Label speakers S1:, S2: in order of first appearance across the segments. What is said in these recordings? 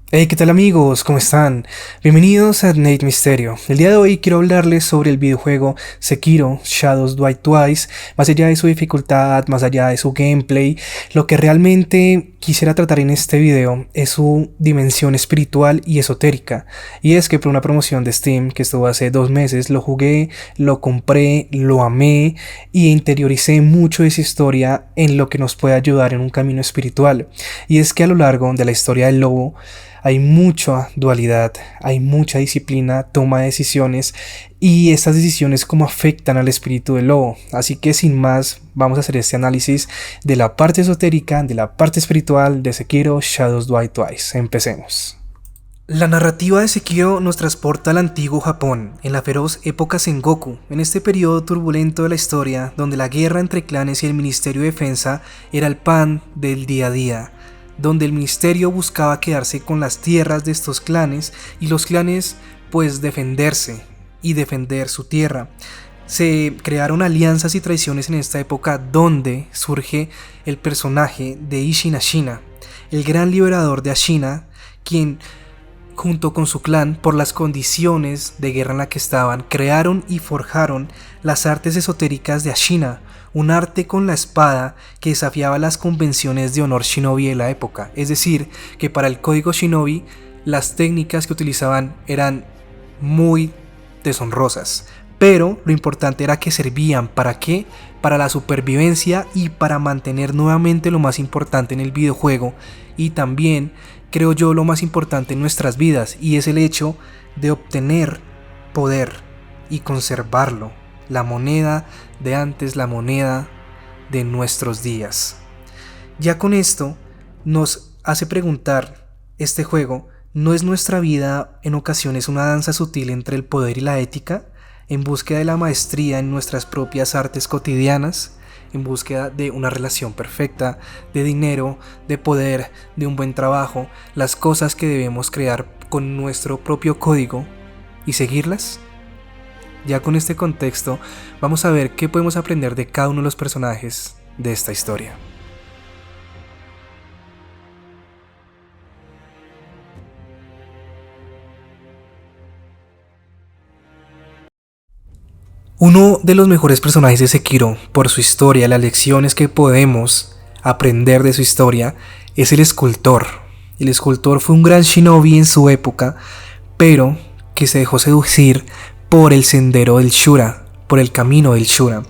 S1: Hey, ¿qué tal amigos? ¿Cómo están? Bienvenidos a Nate Misterio. El día de hoy quiero hablarles sobre el videojuego Sekiro Shadows Die Twice, más allá de su dificultad, más allá de su gameplay. Lo que realmente quisiera tratar en este video es su dimensión espiritual y esotérica. Y es que por una promoción de Steam que estuvo hace 2 meses, lo jugué, lo compré, lo amé y interioricé mucho de esa historia en lo que nos puede ayudar en un camino espiritual. Y es que a lo largo de la historia del lobo, hay mucha dualidad, hay mucha disciplina, toma de decisiones y estas decisiones cómo afectan al espíritu del lobo. Así que sin más, vamos a hacer este análisis de la parte esotérica, de la parte espiritual de Sekiro Shadows Die Twice. Empecemos. La narrativa de Sekiro nos transporta al antiguo Japón, en la feroz época Sengoku, en este periodo turbulento de la historia donde la guerra entre clanes y el Ministerio de Defensa era el pan del día a día, donde el ministerio buscaba quedarse con las tierras de estos clanes y los clanes pues defenderse y defender su tierra. Se crearon alianzas y traiciones en esta época donde surge el personaje de Isshin Ashina, el gran liberador de Ashina, quien junto con su clan, por las condiciones de guerra en la que estaban, crearon y forjaron las artes esotéricas de Ashina, un arte con la espada que desafiaba las convenciones de honor shinobi de la época. Es decir, que para el código shinobi, las técnicas que utilizaban eran muy deshonrosas. Pero lo importante era que servían ¿para qué? Para la supervivencia y para mantener nuevamente lo más importante en el videojuego, y también creo yo lo más importante en nuestras vidas, y es el hecho de obtener poder y conservarlo, la moneda de antes, la moneda de nuestros días. Ya con esto nos hace preguntar, este juego, ¿no es nuestra vida en ocasiones una danza sutil entre el poder y la ética, en búsqueda de la maestría en nuestras propias artes cotidianas, en búsqueda de una relación perfecta, de dinero, de poder, de un buen trabajo, las cosas que debemos crear con nuestro propio código y seguirlas? Ya con este contexto, vamos a ver qué podemos aprender de cada uno de los personajes de esta historia. Uno de los mejores personajes de Sekiro, por su historia, las lecciones que podemos aprender de su historia, es el escultor. El escultor fue un gran shinobi en su época, pero que se dejó seducir por el sendero del Shura, por el camino del Shura.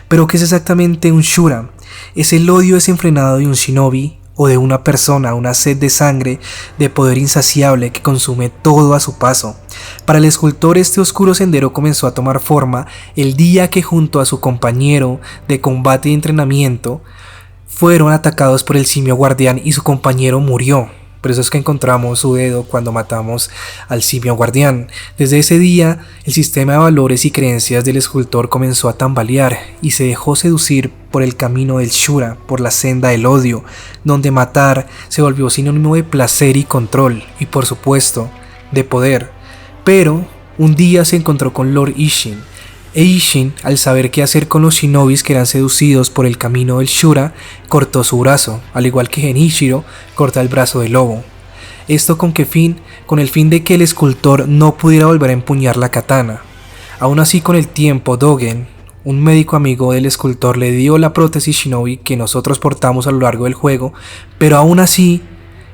S1: Pero ¿qué es exactamente un Shura? Es el odio desenfrenado de un shinobi o de una persona, una sed de sangre, de poder insaciable que consume todo a su paso. Para el escultor, este oscuro sendero comenzó a tomar forma el día que, junto a su compañero de combate y entrenamiento, fueron atacados por el simio guardián y su compañero murió. Por eso es que encontramos su dedo cuando matamos al simio guardián. Desde ese día, el sistema de valores y creencias del escultor comenzó a tambalear y se dejó seducir por el camino del Shura, por la senda del odio, donde matar se volvió sinónimo de placer y control, y por supuesto, de poder. Pero un día se encontró con Lord Isshin, e Isshin, al saber qué hacer con los shinobis que eran seducidos por el camino del Shura, cortó su brazo, al igual que Genichiro corta el brazo del lobo. ¿Esto con qué fin? Con el fin de que el escultor no pudiera volver a empuñar la katana. Aún así, con el tiempo, Dogen, un médico amigo del escultor, le dio la prótesis shinobi que nosotros portamos a lo largo del juego, pero aún así,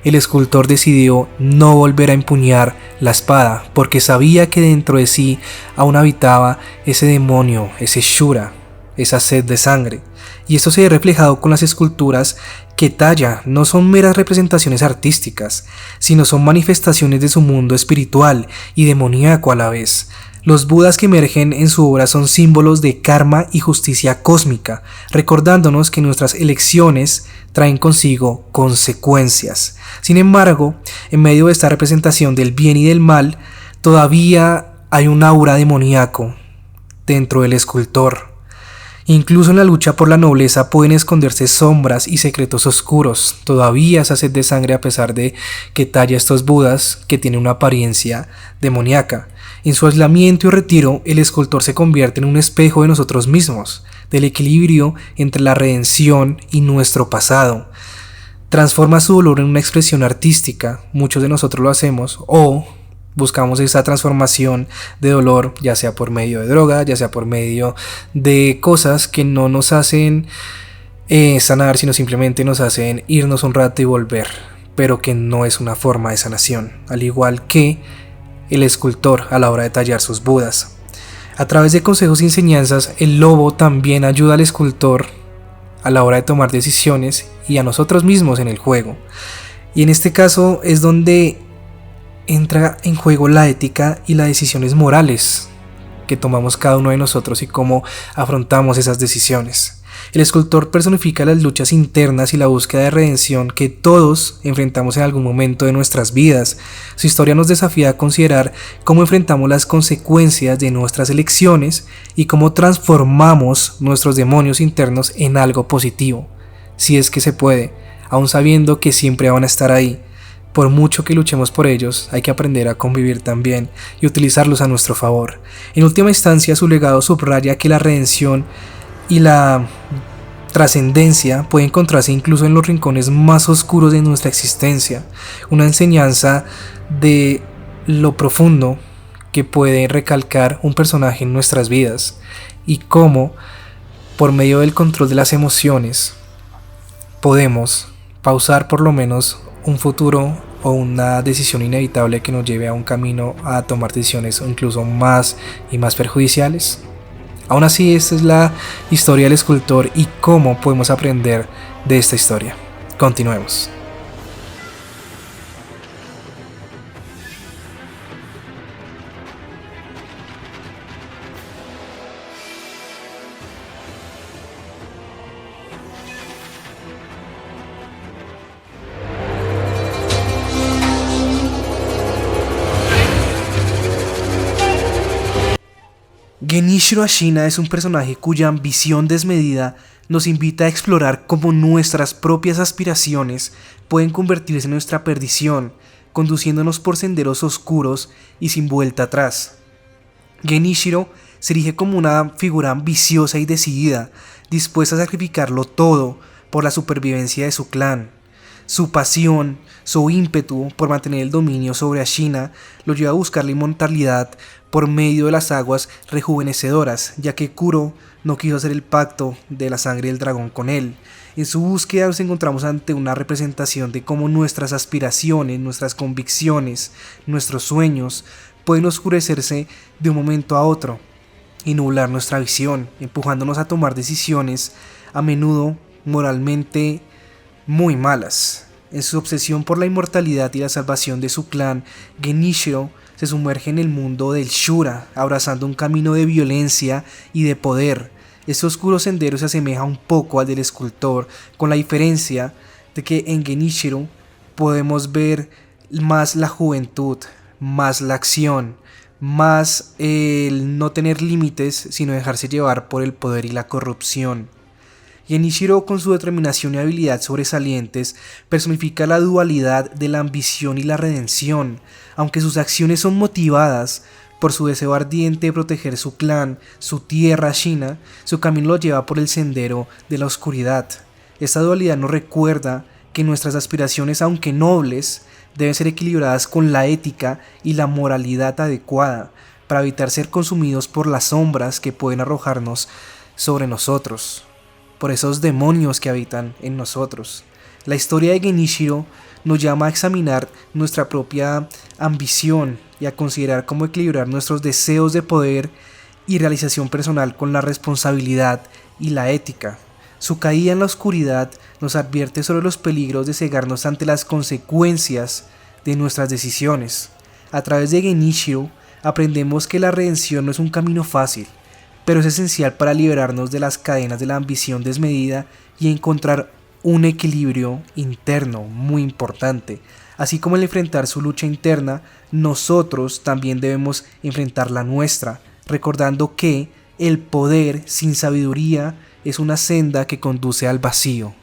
S1: el escultor decidió no volver a empuñar la espada, porque sabía que dentro de sí aún habitaba ese demonio, ese Shura, esa sed de sangre. Y esto se ve reflejado con las esculturas que talla. No son meras representaciones artísticas, sino son manifestaciones de su mundo espiritual y demoníaco a la vez. Los budas que emergen en su obra son símbolos de karma y justicia cósmica, recordándonos que nuestras elecciones traen consigo consecuencias. Sin embargo, en medio de esta representación del bien y del mal, todavía hay un aura demoníaco dentro del escultor. Incluso en la lucha por la nobleza pueden esconderse sombras y secretos oscuros. Todavía esa sed de sangre, a pesar de que talla estos budas que tienen una apariencia demoníaca. En su aislamiento y retiro, el escultor se convierte en un espejo de nosotros mismos, del equilibrio entre la redención y nuestro pasado. transforma su dolor en una expresión artística. Muchos de nosotros lo hacemos, o buscamos esa transformación de dolor, ya sea por medio de droga, ya sea por medio de cosas que no nos hacen sanar, sino simplemente nos hacen irnos un rato y volver, pero que no es una forma de sanación, al igual que el escultor a la hora de tallar sus budas. A través de consejos y enseñanzas, el lobo también ayuda al escultor a la hora de tomar decisiones y a nosotros mismos en el juego. Y en este caso es donde entra en juego la ética y las decisiones morales que tomamos cada uno de nosotros y cómo afrontamos esas decisiones. El escultor personifica las luchas internas y la búsqueda de redención que todos enfrentamos en algún momento de nuestras vidas. Su historia nos desafía a considerar cómo enfrentamos las consecuencias de nuestras elecciones y cómo transformamos nuestros demonios internos en algo positivo, si es que se puede, aun sabiendo que siempre van a estar ahí. Por mucho que luchemos por ellos, hay que aprender a convivir también y utilizarlos a nuestro favor. En última instancia, su legado subraya que la redención y la trascendencia puede encontrarse incluso en los rincones más oscuros de nuestra existencia. Una enseñanza de lo profundo que puede recalcar un personaje en nuestras vidas y cómo, por medio del control de las emociones, podemos pausar por lo menos un futuro o una decisión inevitable que nos lleve a un camino a tomar decisiones incluso más y más perjudiciales. Aún así, esta es la historia del escultor y cómo podemos aprender de esta historia. Continuemos. Genichiro Ashina es un personaje cuya ambición desmedida nos invita a explorar cómo nuestras propias aspiraciones pueden convertirse en nuestra perdición, conduciéndonos por senderos oscuros y sin vuelta atrás. Genichiro se erige como una figura ambiciosa y decidida, dispuesta a sacrificarlo todo por la supervivencia de su clan. Su pasión, su ímpetu por mantener el dominio sobre Ashina lo lleva a buscar la inmortalidad por medio de las aguas rejuvenecedoras, ya que Kuro no quiso hacer el pacto de la sangre del dragón con él. En su búsqueda nos encontramos ante una representación de cómo nuestras aspiraciones, nuestras convicciones, nuestros sueños pueden oscurecerse de un momento a otro y nublar nuestra visión, empujándonos a tomar decisiones a menudo moralmente muy malas. En su obsesión por la inmortalidad y la salvación de su clan, Genichiro se sumerge en el mundo del Shura, abrazando un camino de violencia y de poder. Este oscuro sendero se asemeja un poco al del escultor, con la diferencia de que en Genichiro podemos ver más la juventud, más la acción, más el no tener límites, sino dejarse llevar por el poder y la corrupción. Genichiro, con su determinación y habilidad sobresalientes, personifica la dualidad de la ambición y la redención. Aunque sus acciones son motivadas por su deseo ardiente de proteger su clan, su tierra Ashina, su camino lo lleva por el sendero de la oscuridad. Esta dualidad nos recuerda que nuestras aspiraciones, aunque nobles, deben ser equilibradas con la ética y la moralidad adecuada, para evitar ser consumidos por las sombras que pueden arrojarnos sobre nosotros, por esos demonios que habitan en nosotros. La historia de Genichiro nos llama a examinar nuestra propia ambición y a considerar cómo equilibrar nuestros deseos de poder y realización personal con la responsabilidad y la ética. Su caída en la oscuridad nos advierte sobre los peligros de cegarnos ante las consecuencias de nuestras decisiones. A través de Genichiro aprendemos que la redención no es un camino fácil, pero es esencial para liberarnos de las cadenas de la ambición desmedida y encontrar un equilibrio interno muy importante. Así como al enfrentar su lucha interna, nosotros también debemos enfrentar la nuestra, recordando que el poder sin sabiduría es una senda que conduce al vacío.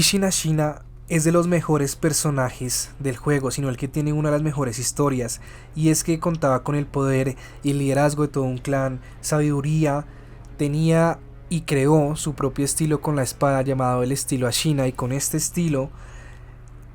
S1: Isshin Ashina es de los mejores personajes del juego, sino el que tiene una de las mejores historias, y es que contaba con el poder y el liderazgo de todo un clan, sabiduría, tenía y creó su propio estilo con la espada llamado el estilo Ashina, y con este estilo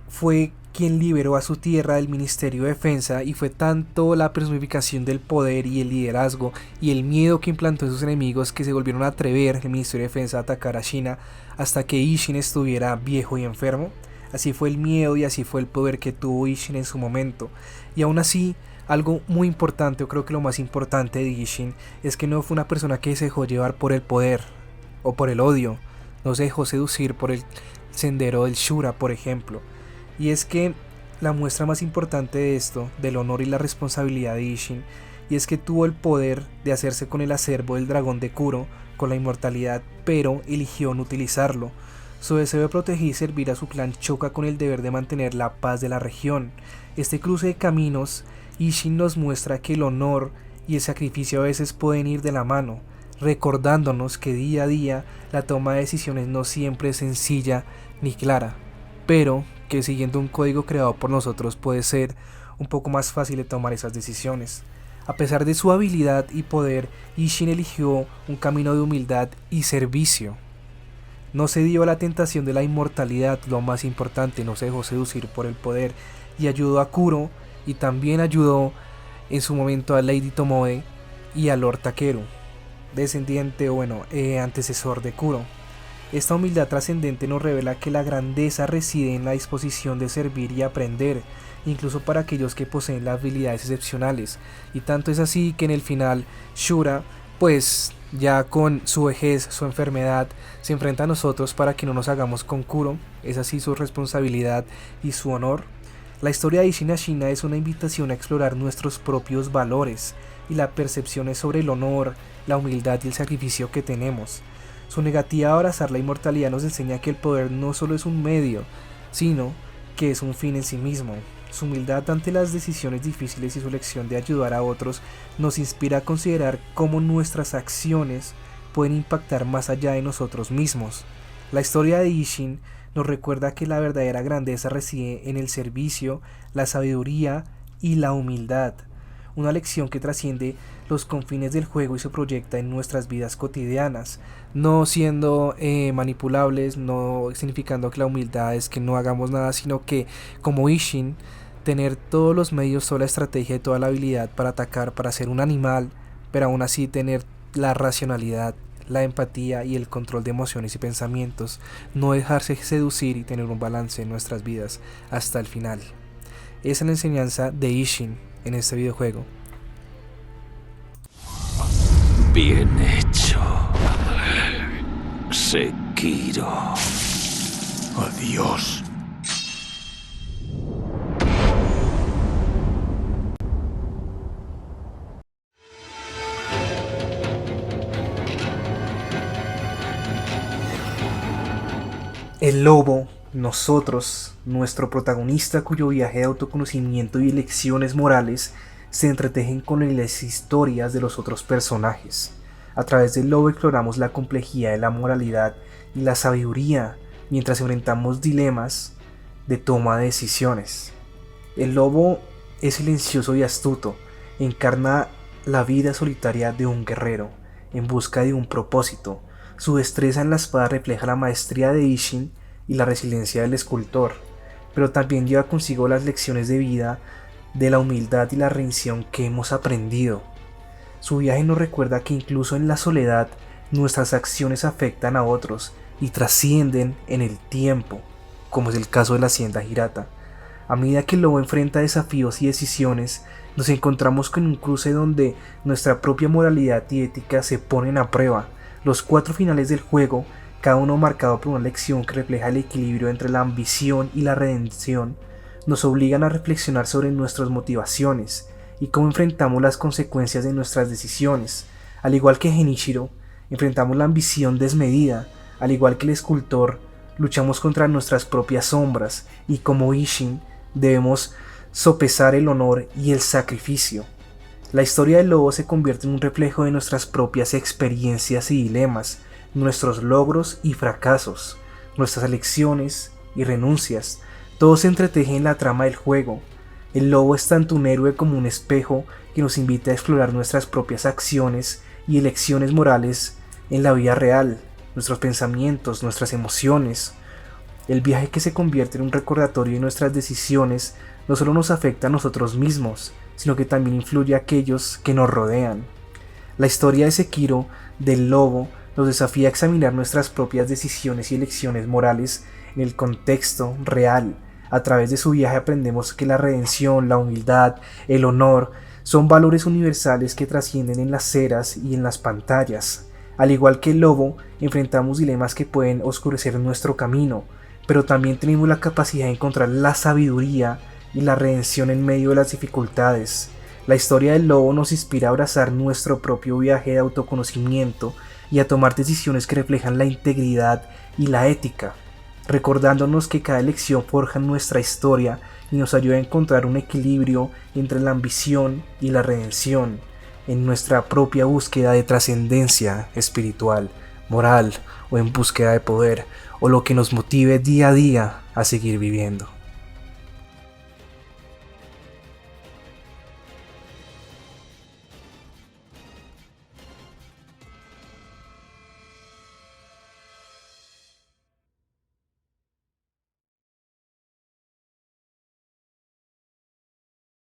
S1: fue quien liberó a su tierra del Ministerio de Defensa, y fue tanto la personificación del poder y el liderazgo y el miedo que implantó en sus enemigos que se volvieron a atrever el Ministerio de Defensa a atacar a Ashina hasta que Isshin estuviera viejo y enfermo. Así fue el miedo y así fue el poder que tuvo Isshin en su momento. Y aún así, algo muy importante, o creo que lo más importante de Isshin, es que no fue una persona que se dejó llevar por el poder o por el odio, no se dejó seducir por el sendero del Shura, por ejemplo. Y es que la muestra más importante de esto, del honor y la responsabilidad de Isshin, y es que tuvo el poder de hacerse con el acervo del dragón de Kuro, con la inmortalidad, pero eligió no utilizarlo. Su deseo de proteger y servir a su clan choca con el deber de mantener la paz de la región. Este cruce de caminos, Isshin nos muestra que el honor y el sacrificio a veces pueden ir de la mano, recordándonos que día a día la toma de decisiones no siempre es sencilla ni clara, pero que siguiendo un código creado por nosotros puede ser un poco más fácil de tomar esas decisiones. A pesar de su habilidad y poder, Isshin eligió un camino de humildad y servicio. No se dio a la tentación de la inmortalidad, lo más importante, no se dejó seducir por el poder, y ayudó a Kuro, y también ayudó en su momento a Lady Tomoe y a Lord Takeru, descendiente o antecesor de Kuro. Esta humildad trascendente nos revela que la grandeza reside en la disposición de servir y aprender, incluso para aquellos que poseen las habilidades excepcionales, y tanto es así que en el final Shura, pues ya con su vejez, su enfermedad, se enfrenta a nosotros para que no nos hagamos con Kuro, es así su responsabilidad y su honor. La historia de Isshin Ashina es una invitación a explorar nuestros propios valores y las percepciones sobre el honor, la humildad y el sacrificio que tenemos. Su negativa a abrazar la inmortalidad nos enseña que el poder no solo es un medio, sino que es un fin en sí mismo. Su humildad ante las decisiones difíciles y su lección de ayudar a otros nos inspira a considerar cómo nuestras acciones pueden impactar más allá de nosotros mismos. La historia de Isshin nos recuerda que la verdadera grandeza reside en el servicio, la sabiduría y la humildad. Una lección que trasciende los confines del juego y se proyecta en nuestras vidas cotidianas, no siendo manipulables, no significando que la humildad es que no hagamos nada, sino que como Isshin, tener todos los medios, toda la estrategia y toda la habilidad para atacar, para ser un animal, pero aún así tener la racionalidad, la empatía y el control de emociones y pensamientos, no dejarse seducir y tener un balance en nuestras vidas hasta el final. Esa es la enseñanza de Isshin en este videojuego.
S2: Bien hecho, Sekiro.
S3: Adiós.
S1: El lobo, nosotros, nuestro protagonista cuyo viaje de autoconocimiento y lecciones morales se entretejen con las historias de los otros personajes. A través del lobo exploramos la complejidad de la moralidad y la sabiduría mientras enfrentamos dilemas de toma de decisiones. El lobo es silencioso y astuto, encarna la vida solitaria de un guerrero en busca de un propósito. Su destreza en la espada refleja la maestría de Isshin y la resiliencia del escultor, pero también lleva consigo las lecciones de vida, de la humildad y la rendición que hemos aprendido. Su viaje nos recuerda que incluso en la soledad nuestras acciones afectan a otros y trascienden en el tiempo, como es el caso de la hacienda Hirata. A medida que el lobo enfrenta desafíos y decisiones, nos encontramos con un cruce donde nuestra propia moralidad y ética se ponen a prueba. Los 4 finales del juego, cada uno marcado por una lección que refleja el equilibrio entre la ambición y la redención, nos obligan a reflexionar sobre nuestras motivaciones y cómo enfrentamos las consecuencias de nuestras decisiones. Al igual que Genichiro, enfrentamos la ambición desmedida, al igual que el escultor, luchamos contra nuestras propias sombras y como Isshin debemos sopesar el honor y el sacrificio. La historia del lobo se convierte en un reflejo de nuestras propias experiencias y dilemas, nuestros logros y fracasos, nuestras elecciones y renuncias, todo se entreteje en la trama del juego. El lobo es tanto un héroe como un espejo que nos invita a explorar nuestras propias acciones y elecciones morales en la vida real, nuestros pensamientos, nuestras emociones. El viaje que se convierte en un recordatorio de nuestras decisiones no solo nos afecta a nosotros mismos, sino que también influye a aquellos que nos rodean. La historia de Sekiro, del lobo, nos desafía a examinar nuestras propias decisiones y elecciones morales en el contexto real. A través de su viaje aprendemos que la redención, la humildad, el honor son valores universales que trascienden en las eras y en las pantallas. Al igual que el lobo, enfrentamos dilemas que pueden oscurecer nuestro camino, pero también tenemos la capacidad de encontrar la sabiduría y la redención en medio de las dificultades. La historia del lobo nos inspira a abrazar nuestro propio viaje de autoconocimiento y a tomar decisiones que reflejan la integridad y la ética, recordándonos que cada elección forja nuestra historia y nos ayuda a encontrar un equilibrio entre la ambición y la redención en nuestra propia búsqueda de trascendencia espiritual, moral o en búsqueda de poder o lo que nos motive día a día a seguir viviendo.